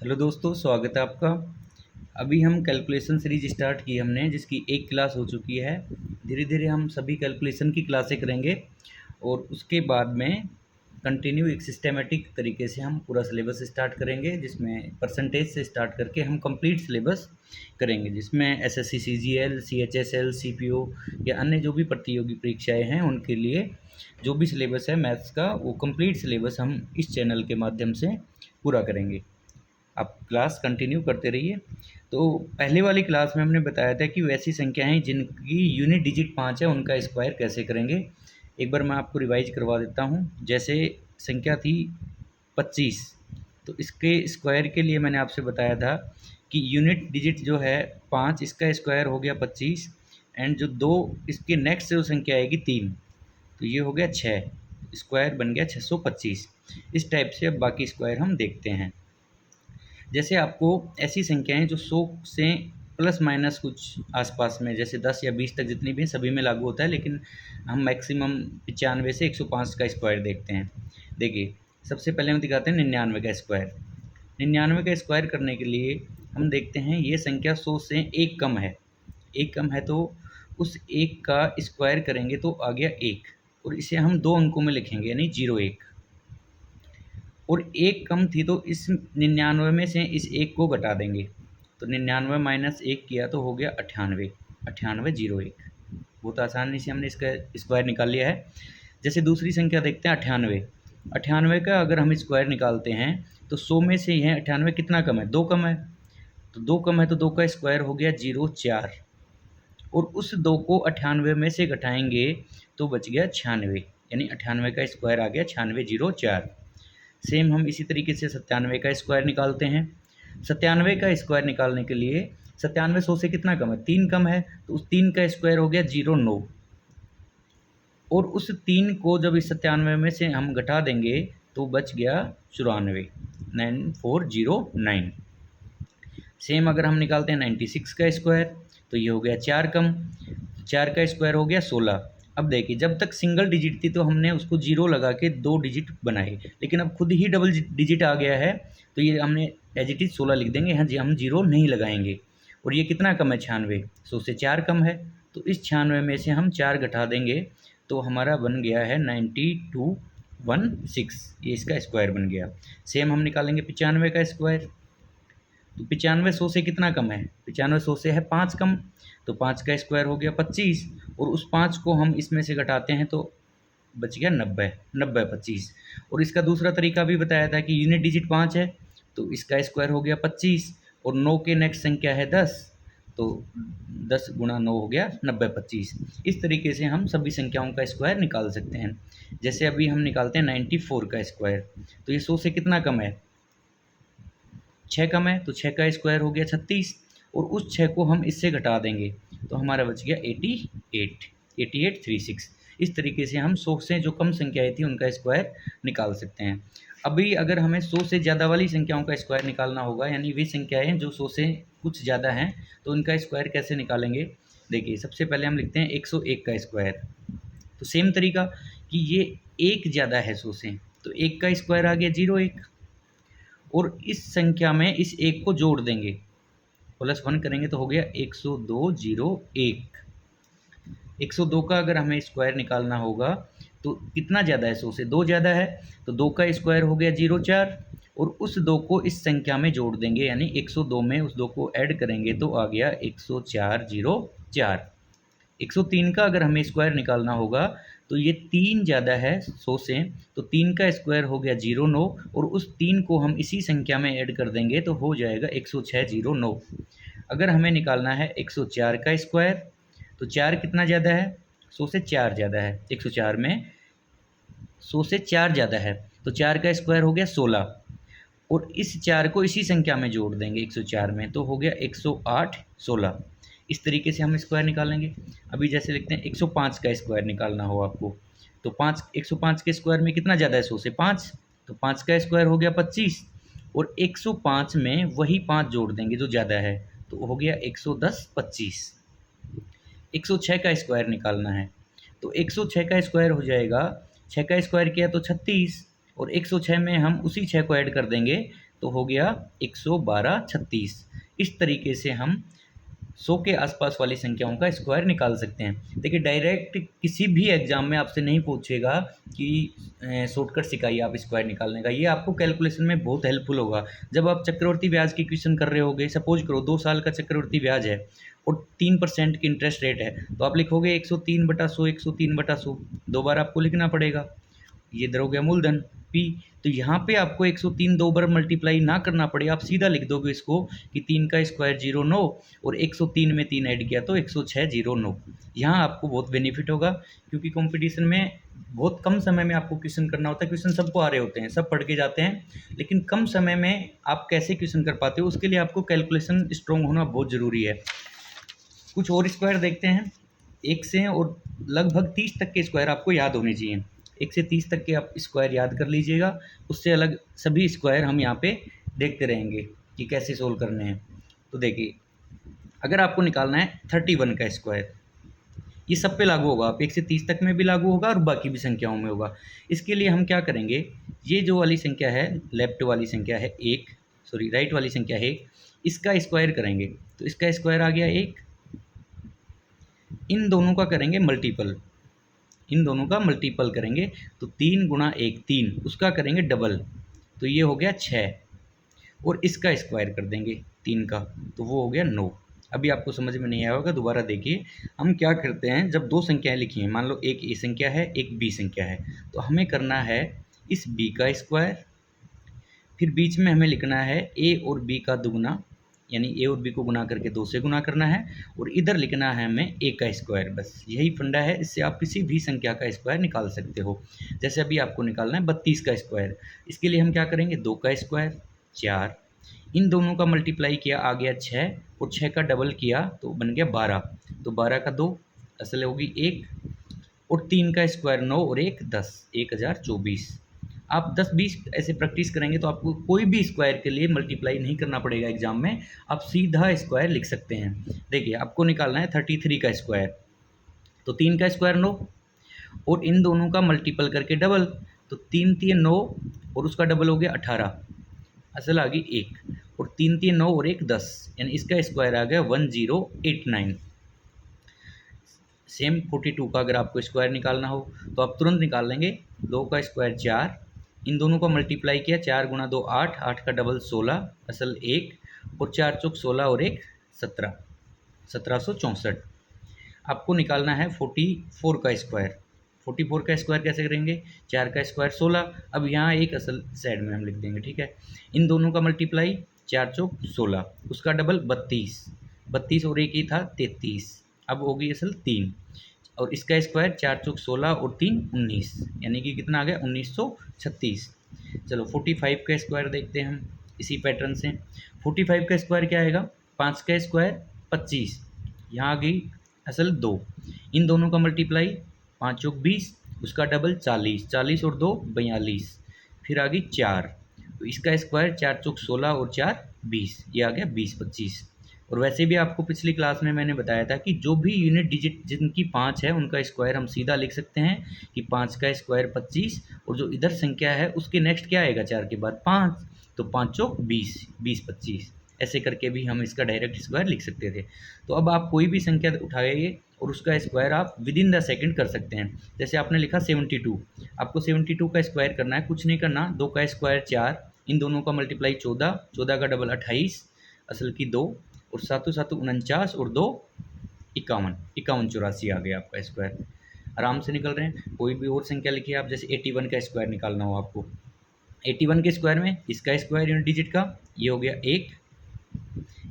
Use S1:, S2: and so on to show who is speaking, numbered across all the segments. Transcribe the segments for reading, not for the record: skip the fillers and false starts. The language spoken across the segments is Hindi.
S1: हेलो दोस्तों, स्वागत है आपका। अभी हम कैलकुलेशन सीरीज स्टार्ट की हमने, जिसकी एक क्लास हो चुकी है। धीरे धीरे हम सभी कैलकुलेशन की क्लासें करेंगे और उसके बाद में कंटिन्यू एक सिस्टेमेटिक तरीके से हम पूरा सिलेबस स्टार्ट करेंगे, जिसमें परसेंटेज से स्टार्ट करके हम कंप्लीट सिलेबस करेंगे, जिसमें एसएससी सीजीएल, सीएचएसएल, सीपीओ या अन्य जो भी प्रतियोगी परीक्षाएं हैं उनके लिए जो भी सिलेबस है मैथ्स का, वो कंप्लीट सिलेबस हम इस चैनल के माध्यम से पूरा करेंगे। आप क्लास कंटिन्यू करते रहिए। तो पहले वाली क्लास में हमने बताया था कि वैसी संख्याएं जिनकी यूनिट डिजिट 5 है उनका स्क्वायर कैसे करेंगे। एक बार मैं आपको रिवाइज करवा देता हूं। जैसे संख्या थी 25, तो इसके स्क्वायर के लिए मैंने आपसे बताया था कि यूनिट डिजिट जो है 5, इसका स्क्वायर हो गया 25, एंड जो दो इसके नेक्स्ट जो संख्या आएगी 3, तो ये हो गया 6, स्क्वायर बन गया 625। इस टाइप से अब बाकी स्क्वायर हम देखते हैं। जैसे आपको ऐसी संख्याएं जो 100 से प्लस माइनस कुछ आसपास में, जैसे 10 या 20 तक जितनी भी हैं, सभी में लागू होता है, लेकिन हम मैक्सिमम 95 से 105 का स्क्वायर देखते हैं। देखिए, सबसे पहले हम दिखाते हैं 99 का स्क्वायर। 99 का स्क्वायर करने के लिए हम देखते हैं ये संख्या 100 से एक कम है। एक कम है तो उस एक का स्क्वायर करेंगे तो आ गया 1, और इसे हम 2 अंकों में लिखेंगे, यानी 01। और एक कम थी तो इस 99 में से इस एक को घटा देंगे, तो 99 माइनस एक किया तो हो गया 98। 9801। बहुत आसानी से हमने इसका स्क्वायर निकाल लिया है। जैसे दूसरी संख्या देखते हैं 98। 98 का अगर हम स्क्वायर निकालते हैं तो 100 में से यह 98 कितना कम है, 2 कम है। तो 2 कम है तो 2 का स्क्वायर हो गया 04, और उस 2 को 98 में से घटाएंगे तो बच गया 96, यानी 98 का स्क्वायर आ गया 9604। सेम हम इसी तरीके से 97 का स्क्वायर निकालते हैं। 97 का स्क्वायर निकालने के लिए 97 100 से कितना कम है, 3 कम है, तो उस 3 का स्क्वायर हो गया 09, और उस 3 को जब इस 97 में से हम घटा देंगे तो बच गया 94, 9409। सेम अगर हम निकालते हैं 96 का स्क्वायर तो ये हो गया 4 कम, 4 का स्क्वायर हो गया 16। अब देखिए, जब तक सिंगल डिजिट थी तो हमने उसको जीरो लगा के 2 डिजिट बनाए, लेकिन अब खुद ही डबल डिजिट आ गया है तो ये हमने एज इट इज़ 16 लिख देंगे, यहाँ जी हम जीरो नहीं लगाएंगे। और ये कितना कम है, 96, 100 से 4 कम है, तो इस 96 में से हम 4 घटा देंगे तो हमारा बन गया है 9216, ये इसका स्क्वायर बन गया। सेम हम निकालेंगे 95 का स्क्वायर। तो 95 100 से कितना कम है, 95 100 से है 5 कम, तो 5 का स्क्वायर हो गया 25, और उस 5 को हम इसमें से घटाते हैं तो बच गया 90, 90 25। और इसका दूसरा तरीका भी बताया था कि यूनिट डिजिट 5 है तो इसका स्क्वायर हो गया 25, और 9 के नेक्स्ट संख्या है 10, तो 10 गुणा 9 हो गया 90 25। इस तरीके से हम सभी संख्याओं का स्क्वायर निकाल सकते हैं। जैसे अभी हम निकालते हैं 94 का स्क्वायर, तो ये 100 से कितना कम है, 6 कम है, तो 6 का स्क्वायर हो गया 36, और उस 6 को हम इससे घटा देंगे तो हमारा बच गया 88, 8836। इस तरीके से हम 100 से जो कम संख्याएं थी उनका स्क्वायर निकाल सकते हैं। अभी अगर हमें 100 से ज़्यादा वाली संख्याओं का स्क्वायर निकालना होगा, यानी वे संख्याएं जो 100 से कुछ ज़्यादा हैं, तो उनका स्क्वायर कैसे निकालेंगे। देखिए, सबसे पहले हम लिखते हैं 101 का स्क्वायर। तो सेम तरीका कि ये एक ज़्यादा है 100 से, तो 1 का स्क्वायर आ गया 01, और इस संख्या में इस एक को जोड़ देंगे, +1 करेंगे तो हो गया 10201। 102 का अगर हमें स्क्वायर निकालना होगा तो कितना ज़्यादा है, 100 से 2 ज़्यादा है, तो 2 का स्क्वायर हो गया 04, और उस 2 को इस संख्या में जोड़ देंगे, यानी 102 में उस 2 को ऐड करेंगे तो आ गया 10404। 103 का अगर हमें स्क्वायर निकालना होगा तो ये 3 ज़्यादा है 100 से, तो 3 का स्क्वायर हो गया 09, और उस 3 को हम इसी संख्या में ऐड कर देंगे तो हो जाएगा 10609। अगर हमें निकालना है 104 का स्क्वायर, तो 4 कितना ज़्यादा है, 100 से 4 ज़्यादा है, 104 में 100 से 4 ज़्यादा है, तो 4 का स्क्वायर हो गया 16, और इस 4 को इसी संख्या में जोड़ देंगे 104 में तो हो गया 108 16। इस तरीके से हम स्क्वायर निकालेंगे। अभी जैसे लिखते हैं 105 का स्क्वायर निकालना हो आपको, तो 105 के स्क्वायर में कितना ज़्यादा है, 100 से 5, तो 5 का स्क्वायर हो गया 25, और 105 में वही 5 जोड़ देंगे जो ज़्यादा है, तो हो गया 110 25। 106 का स्क्वायर निकालना है, तो 106 का स्क्वायर हो जाएगा, 6 का स्क्वायर किया तो 36, और 106 में हम उसी 6 को ऐड कर देंगे तो हो गया 112 36। इस तरीके से हम 100 के आसपास वाली संख्याओं का स्क्वायर निकाल सकते हैं। देखिए डायरेक्ट किसी भी एग्जाम में आपसे नहीं पूछेगा कि शॉर्टकट सिखाइए आप स्क्वायर निकालने का। ये आपको कैलकुलेशन में बहुत हेल्पफुल होगा। जब आप चक्रवर्ती ब्याज की क्वेश्चन कर रहे होगे, सपोज करो 2 साल का चक्रवर्ती ब्याज है और 3% की इंटरेस्ट रेट है, तो आप लिखोगे 103/100, 103/100 दो बार आपको लिखना पड़ेगा। ये इधर हो गया मूलधन पी। तो यहाँ पे आपको 103 दो बार मल्टीप्लाई ना करना पड़े, आप सीधा लिख दोगे इसको कि 3 का स्क्वायर 09 और 103 में 3 ऐड किया तो 10609। यहाँ आपको बहुत बेनिफिट होगा, क्योंकि कंपटीशन में बहुत कम समय में आपको क्वेश्चन करना होता है। क्वेश्चन सबको आ रहे होते हैं, सब पढ़ के जाते हैं, लेकिन कम समय में आप कैसे क्वेश्चन कर पाते हो, उसके लिए आपको कैलकुलेशन स्ट्रॉन्ग होना बहुत ज़रूरी है। कुछ और स्क्वायर देखते हैं। 1 से और लगभग 30 तक के स्क्वायर आपको याद होने चाहिए। 1 से 30 तक के आप स्क्वायर याद कर लीजिएगा। उससे अलग सभी स्क्वायर हम यहाँ पे देखते रहेंगे कि कैसे सोल्व करने हैं। तो देखिए, अगर आपको निकालना है 31 का स्क्वायर, ये सब पे लागू होगा। आप 1 से 30 तक में भी लागू होगा और बाकी भी संख्याओं में होगा। इसके लिए हम क्या करेंगे, ये जो वाली संख्या है, लेफ्ट वाली संख्या है 1, सॉरी राइट वाली संख्या है 1, इसका स्क्वायर करेंगे तो इसका स्क्वायर आ गया 1। इन दोनों का करेंगे मल्टीपल, इन दोनों का मल्टीपल करेंगे तो 3 गुणा 1 3, उसका करेंगे डबल तो ये हो गया 6, और इसका स्क्वायर कर देंगे 3 का तो वो हो गया 9। अभी आपको समझ में नहीं आया होगा, दोबारा देखिए। हम क्या करते हैं, जब दो संख्याएं लिखी हैं, मान लो एक ए संख्या है एक बी संख्या है, तो हमें करना है इस बी का स्क्वायर, फिर बीच में हमें लिखना है ए और बी का दुगना, यानी ए और बी को गुना करके 2 से गुना करना है, और इधर लिखना है हमें ए का स्क्वायर। बस यही फंडा है, इससे आप किसी भी संख्या का स्क्वायर निकाल सकते हो। जैसे अभी आपको निकालना है 32 का स्क्वायर, इसके लिए हम क्या करेंगे, 2 का स्क्वायर 4, इन दोनों का मल्टीप्लाई किया आ गया 6, और 6 का डबल किया तो बन गया 12, तो 12 का 2 असल होगी 1, और 3 का स्क्वायर 9 और 1 10, 1024। आप 10-20 ऐसे प्रैक्टिस करेंगे तो आपको कोई भी स्क्वायर के लिए मल्टीप्लाई नहीं करना पड़ेगा एग्जाम में, आप सीधा स्क्वायर लिख सकते हैं। देखिए आपको निकालना है 33 का स्क्वायर, तो 3 का स्क्वायर 9, और इन दोनों का मल्टीपल करके डबल, तो 3 3 9 और उसका डबल हो गया 18, असल आ गई 1, और 3 3 9 और 1 10, यानी इसका स्क्वायर आ गया 1089। सेम 42 का अगर आपको स्क्वायर निकालना हो तो आप तुरंत निकाल लेंगे। 2 का स्क्वायर 4, इन दोनों का मल्टीप्लाई किया, 4 गुणा 2 8, 8 का डबल 16, असल 1, और 4 चौक 16 और 1 17, 1764। आपको निकालना है 44 का स्क्वायर। 44 का स्क्वायर कैसे करेंगे, 4 का स्क्वायर 16, अब यहाँ एक असल साइड में हम लिख देंगे, ठीक है। इन दोनों का मल्टीप्लाई 4 चौक 16, उसका डबल 32, 32 और एक ही था 33, अब होगी असल 3, और इसका स्क्वायर 4 चौक 16 और 3 19, यानी कि कितना आ गया 1936। चलो 45 का स्क्वायर देखते हैं हम इसी पैटर्न से। 45 का स्क्वायर क्या आएगा, 5 का स्क्वायर 25, यहाँ आ गई असल 2, इन दोनों का मल्टीप्लाई 5 चौक 20, उसका डबल 40, 40 और 2 42, फिर आ गई 4, तो इसका स्क्वायर 4 चौक 16 और 4 20, ये आ गया 20 25। और वैसे भी आपको पिछली क्लास में मैंने बताया था कि जो भी यूनिट डिजिट जिनकी 5 है उनका स्क्वायर हम सीधा लिख सकते हैं कि 5 का स्क्वायर 25, और जो इधर संख्या है उसके नेक्स्ट क्या आएगा 4 के बाद 5, तो 5 चौक 20, 20 25, ऐसे करके भी हम इसका डायरेक्ट स्क्वायर लिख सकते थे। तो अब आप कोई भी संख्या उठाइए और उसका स्क्वायर आप विद इन द सेकंड कर सकते हैं। जैसे आपने लिखा 72, आपको 72 का स्क्वायर करना है, कुछ नहीं करना, 2 का स्क्वायर 4, इन दोनों का मल्टीप्लाई 14, 14 का डबल 28, असल की 2, और 7 7 49 और 2 51, 51 84 आ गया आपका स्क्वायर। आराम से निकल रहे हैं। कोई भी और संख्या लिखिए आप, जैसे 81 का स्क्वायर निकालना हो आपको, 81 के स्क्वायर में इसका स्क्वायर यूनिट डिजिट का ये हो गया 1,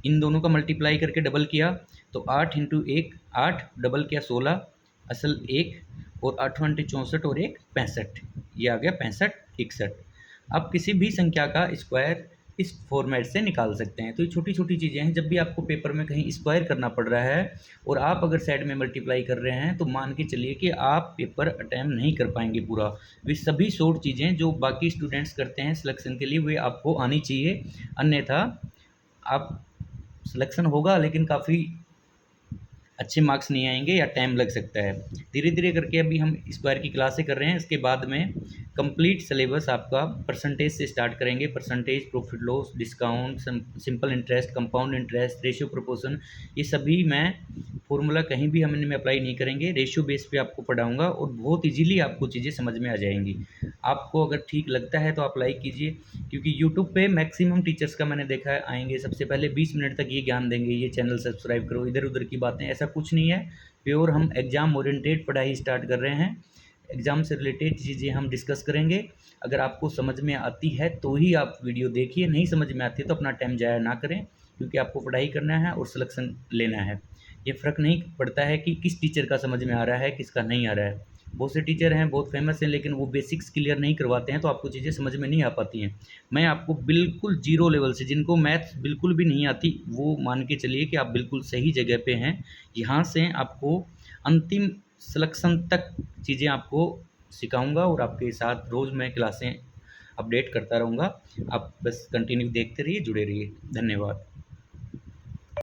S1: इन दोनों का मल्टीप्लाई करके डबल किया तो 8 इंटू 1 8, डबल किया 16, असल 1, और 8 64 और 1 65, ये आ गया 65 61। आप किसी भी संख्या का स्क्वायर इस फॉर्मेट से निकाल सकते हैं। तो ये छोटी छोटी चीज़ें हैं, जब भी आपको पेपर में कहीं स्क्वायर करना पड़ रहा है और आप अगर साइड में मल्टीप्लाई कर रहे हैं, तो मान के चलिए कि आप पेपर अटैम्प्ट नहीं कर पाएंगे पूरा। वे सभी शॉर्ट चीज़ें जो बाकी स्टूडेंट्स करते हैं सिलेक्शन के लिए, वे आपको आनी चाहिए, अन्यथा आप सिलेक्शन होगा लेकिन काफ़ी अच्छे मार्क्स नहीं आएंगे या टाइम लग सकता है। धीरे धीरे करके अभी हम स्क्वायर की क्लासें कर रहे हैं, इसके बाद में कंप्लीट सिलेबस आपका परसेंटेज से स्टार्ट करेंगे। Percentage, profit loss, discount, simple interest, compound interest, ratio proportion, ये सभी मैं फॉर्मूला कहीं भी हम इनमें अप्लाई नहीं करेंगे। रेशियो बेस पे आपको पढ़ाऊँगा और बहुत ईज़िली आपको चीज़ें समझ में आ जाएँगी। आपको अगर ठीक लगता है तो आप लाइक कीजिए, क्योंकि यूट्यूब पे मैक्सिमम टीचर्स का मैंने देखा है आएँगे सबसे पहले 20 मिनट तक ये ज्ञान देंगे, ये चैनल सब्सक्राइब करो, इधर-उधर की बातें, ऐसा कुछ नहीं है। प्योर हम एग्ज़ाम ओरिएंटेड पढ़ाई स्टार्ट कर रहे हैं। एग्ज़ाम से रिलेटेड चीज़ें हम डिस्कस करेंगे। अगर आपको समझ में आती है तो ही आप वीडियो देखिए, नहीं समझ में आती है तो अपना टाइम ज़ाया ना करें, क्योंकि आपको पढ़ाई करना है और सिलेक्शन लेना है। ये फ़र्क नहीं पड़ता है कि किस टीचर का समझ में आ रहा है, किसका नहीं आ रहा है। बहुत से टीचर हैं, बहुत फेमस हैं, लेकिन वो बेसिक्स क्लियर नहीं करवाते हैं, तो आपको चीज़ें समझ में नहीं आ पाती हैं। मैं आपको बिल्कुल ज़ीरो लेवल से, जिनको मैथ्स बिल्कुल भी नहीं आती, वो मान के चलिए कि आप बिल्कुल सही जगह पे हैं। यहाँ से आपको अंतिम सिलेक्शन तक चीज़ें आपको सिखाऊँगा और आपके साथ रोज़ मैं क्लासें अपडेट करता रहूँगा। आप बस कंटिन्यू देखते रहिए, जुड़े रहिए। धन्यवाद।